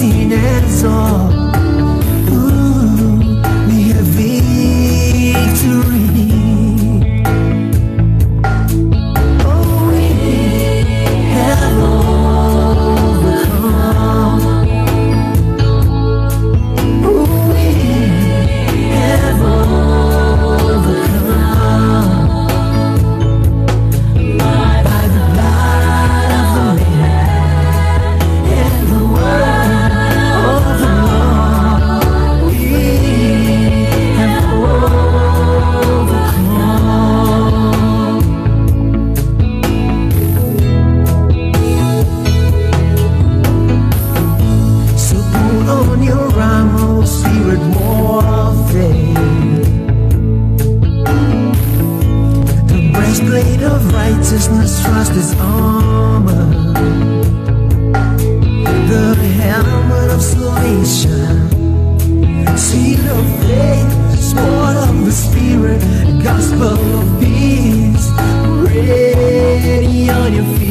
seen it all. Ooh, we have victory. Oh, we have overcome. Oh, we have overcome. By the blood of the Lamb and the word of the Lord, we have overcome. So put on your armor, spirit warfare, the breastplate of righteousness, trust is armor, the helmet of salvation, shield of faith, sword of the spirit, gospel of peace, ready on your feet.